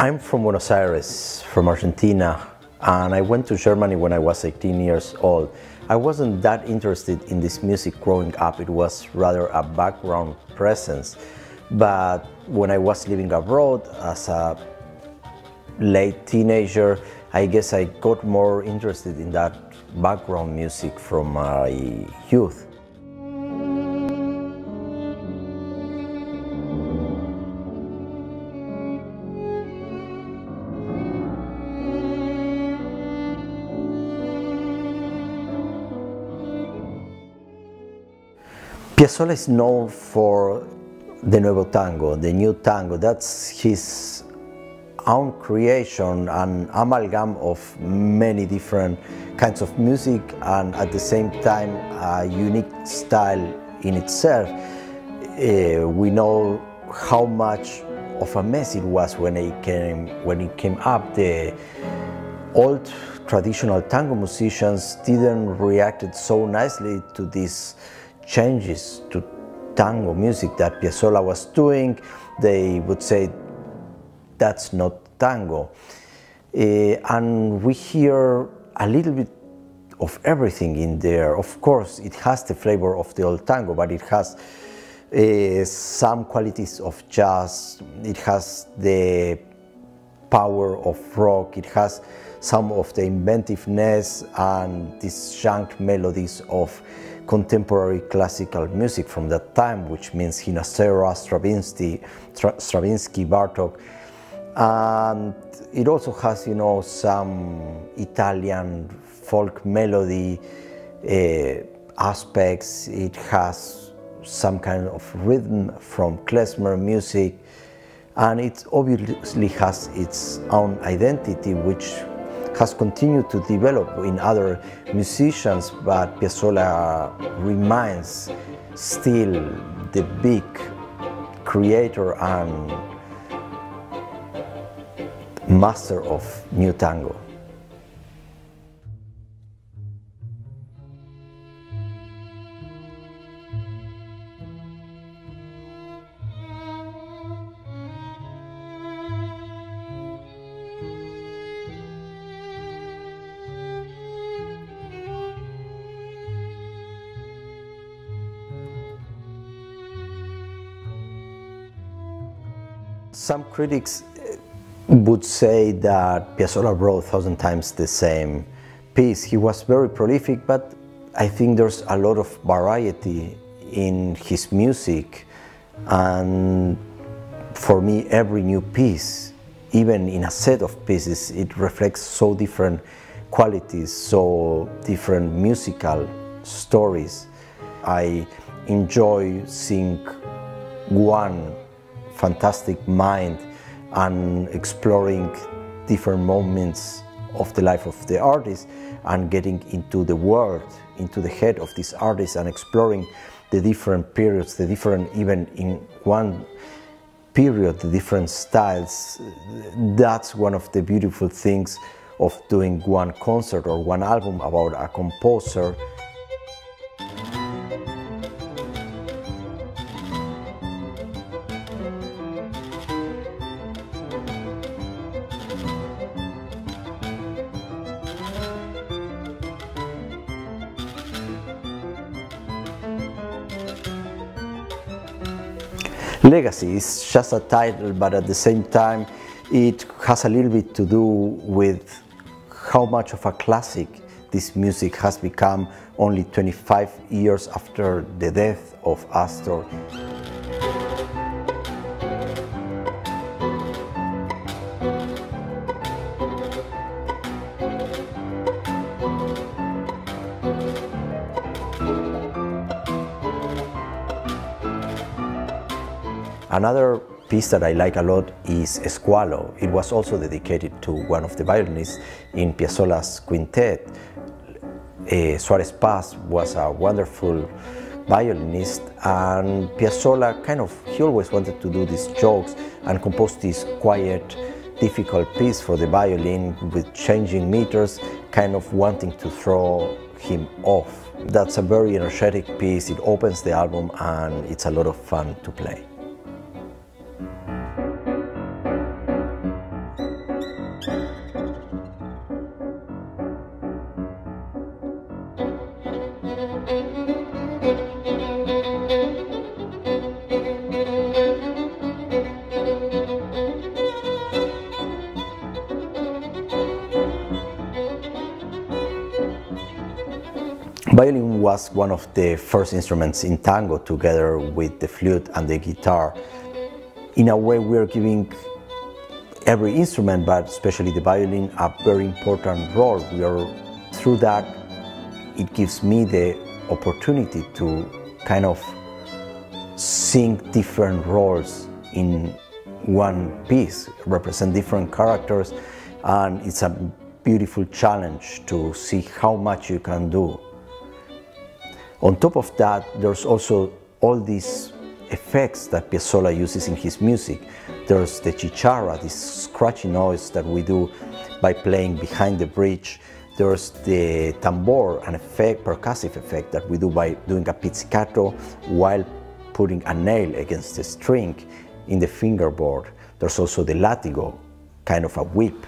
I'm from Buenos Aires, from Argentina, and I went to Germany when I was 18 years old. I wasn't that interested in this music growing up. It was rather a background presence. But when I was living abroad as a late teenager, I guess I got more interested in that background music from my youth. Piazzolla is known for the Nuevo Tango, the new tango. That's his own creation, an amalgam of many different kinds of music and at the same time a unique style in itself. We know how much of a mess it was when it came up. The old traditional tango musicians didn't react so nicely to these changes to tango music that Piazzolla was doing. They would say that's not tango. And we hear a little bit of everything in there. Of course, it has the flavor of the old tango, but it has some qualities of jazz. It has the power of rock. It has some of the inventiveness and disjunct melodies of contemporary classical music from that time, which means Hinacera, Stravinsky, Bartok. And it also has, you know, some Italian folk melody aspects. It has some kind of rhythm from klezmer music, and it obviously has its own identity, which has continued to develop in other musicians, but Piazzolla remains still the big creator and master of new tango. Some critics would say that Piazzolla wrote 1,000 times the same piece. He was very prolific, but I think there's a lot of variety in his music. And for me, every new piece, even in a set of pieces, it reflects so different qualities, so different musical stories. I enjoy seeing one fantastic mind and exploring different moments of the life of the artist and getting into the world, into the head of this artist and exploring the different periods, the different, even in one period, the different styles. That's one of the beautiful things of doing one concert or one album about a composer. Legacy is just a title, but at the same time it has a little bit to do with how much of a classic this music has become only 25 years after the death of Astor. Another piece that I like a lot is Squalo. It was also dedicated to one of the violinists in Piazzolla's quintet. Suarez Paz was a wonderful violinist, and Piazzolla he always wanted to do these jokes and compose this quiet, difficult piece for the violin with changing meters, kind of wanting to throw him off. That's a very energetic piece. It opens the album and it's a lot of fun to play. Violin was one of the first instruments in tango, together with the flute and the guitar. In a way, we are giving every instrument, but especially the violin, a very important role. Through that, it gives me the opportunity to kind of sing different roles in one piece, represent different characters, and it's a beautiful challenge to see how much you can do. On top of that, there's also all these effects that Piazzolla uses in his music. There's the chicharra, this scratchy noise that we do by playing behind the bridge. There's the tambor, an effect, percussive effect that we do by doing a pizzicato while putting a nail against the string in the fingerboard. There's also the latigo, kind of a whip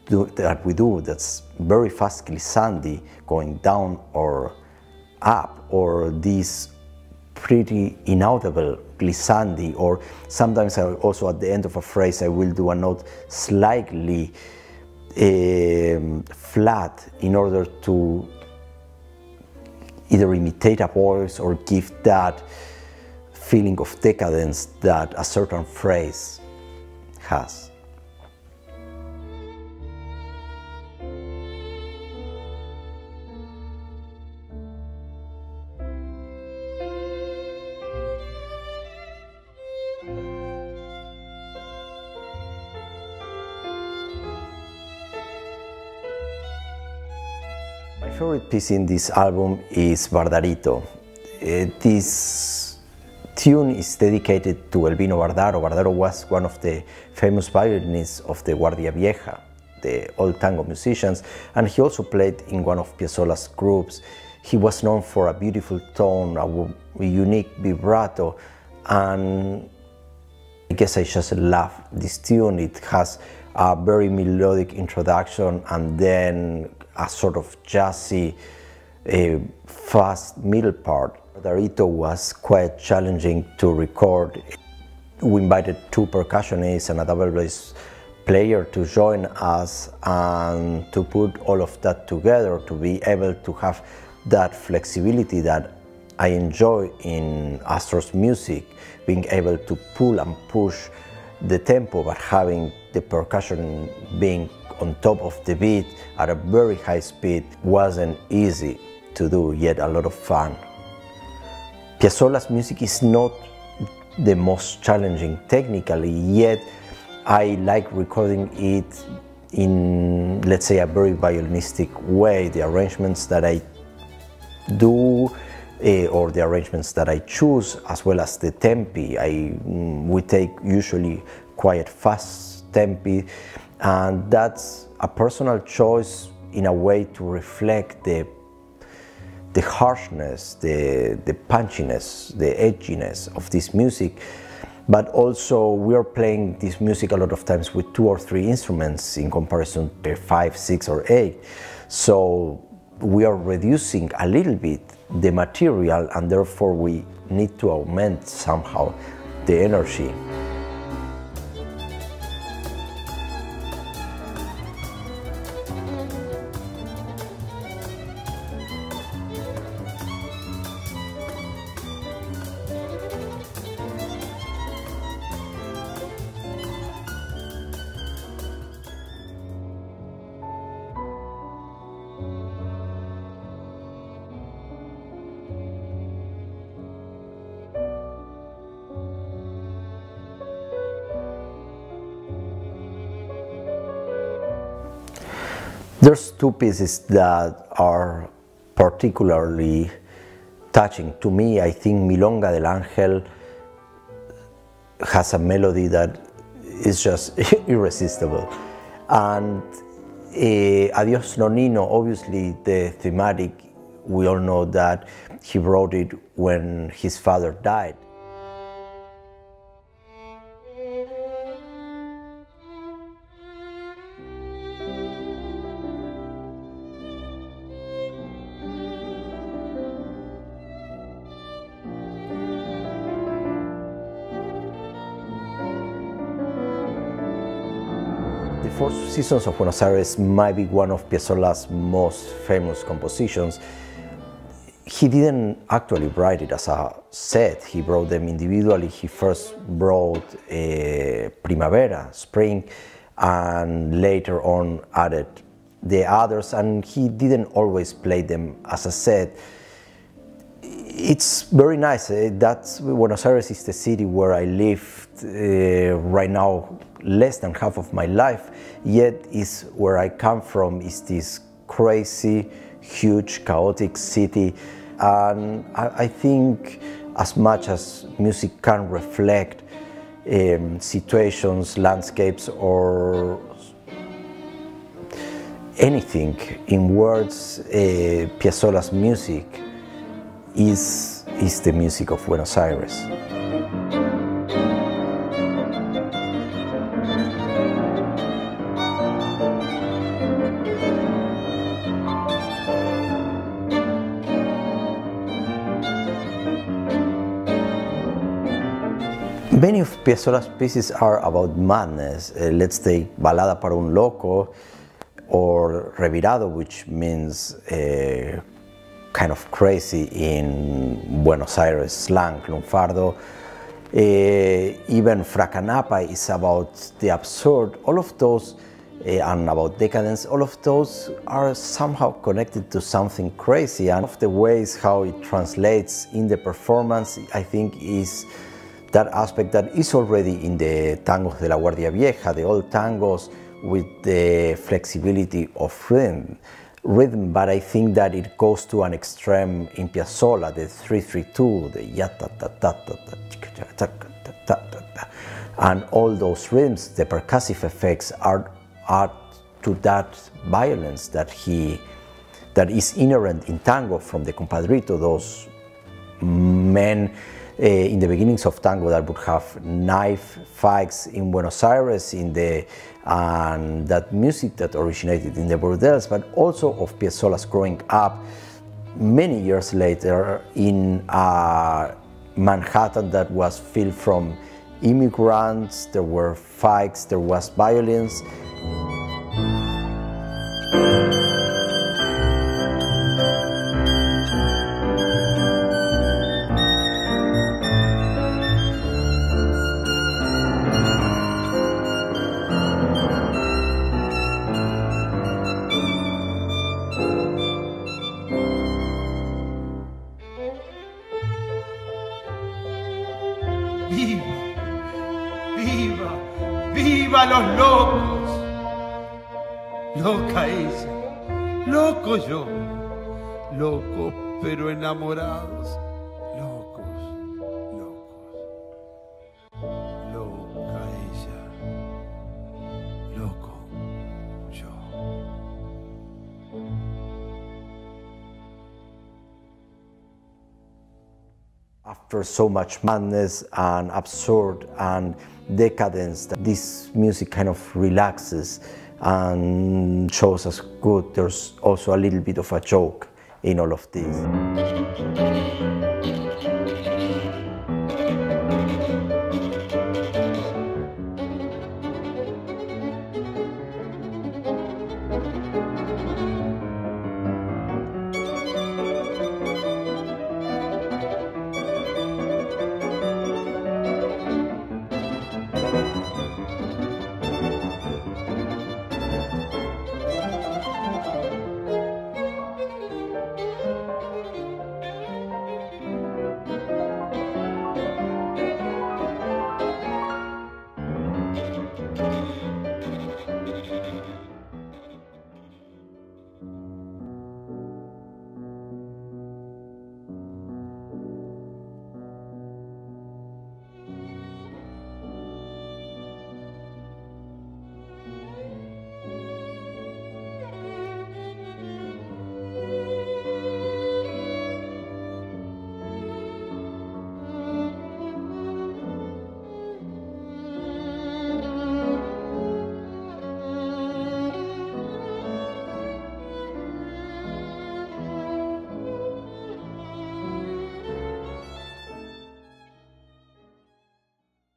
that we do that's very fast glissandi, going down or up, or this pretty inaudible glissandi, or sometimes I also at the end of a phrase I will do a note slightly flat in order to either imitate a voice or give that feeling of decadence that a certain phrase has. My favorite piece in this album is Bardarito. This tune is dedicated to Elvino Bardaro. Bardaro was one of the famous violinists of the Guardia Vieja, the old tango musicians, and he also played in one of Piazzolla's groups. He was known for a beautiful tone, a unique vibrato, and I guess I just love this tune. It has a very melodic introduction and then a sort of jazzy, fast middle part. Bardarito was quite challenging to record. We invited two percussionists and a double bass player to join us and to put all of that together, to be able to have that flexibility that I enjoy in Astor's music, being able to pull and push the tempo, but having the percussion being on top of the beat at a very high speed wasn't easy to do, yet a lot of fun. Piazzolla's music is not the most challenging technically, yet I like recording it in, let's say, a very violinistic way. The arrangements that I do or the arrangements that I choose, as well as the tempi. We take usually quite fast tempi, and that's a personal choice in a way to reflect the harshness, the punchiness, the edginess of this music. But also we are playing this music a lot of times with 2 or 3 instruments in comparison to 5, 6 or 8. So we are reducing a little bit the material, and therefore we need to augment somehow the energy. There's 2 pieces that are particularly touching to me. I think Milonga del Ángel has a melody that is just irresistible. And Adiós Nonino, obviously the thematic, we all know that he wrote it when his father died. The Four Seasons of Buenos Aires might be one of Piazzolla's most famous compositions. he didn't actually write it as a set. He wrote them individually. He first wrote Primavera, Spring, and later on added the others, and he didn't always play them as a set. It's very nice. That's Buenos Aires is the city where I lived right now less than half of my life, yet is where I come from, is this crazy, huge, chaotic city. And I think as much as music can reflect situations, landscapes, or anything in words, Piazzolla's music is the music of Buenos Aires. Many of Piazzolla's pieces are about madness. Let's take Balada para un Loco or Revirado, which means kind of crazy in Buenos Aires slang, lunfardo. Even Fracanapa is about the absurd. All of those, and about decadence, all of those are somehow connected to something crazy. And one of the ways how it translates in the performance, I think, is that aspect that is already in the tangos de la Guardia Vieja, the old tangos with the flexibility of rhythm, but I think that it goes to an extreme in Piazzolla, the 3-3-2, the ya-ta-ta-ta-ta-ta-ta-ta-ta-ta, and all those rhythms, the percussive effects are to that violence that is inherent in tango from the compadrito, those men in the beginnings of tango that would have knife fights in Buenos Aires, and that music that originated in the bordels, but also of Piazzolla's growing up many years later in Manhattan that was filled from immigrants. There were fights, there was violence. ¡Viva! ¡Viva! ¡Viva los locos! Loca ella, loco yo, locos pero enamorados, locos, locos. Loca ella, loco yo. After so much madness and absurd and decadence, this music kind of relaxes and shows us good. There's also a little bit of a joke in all of this.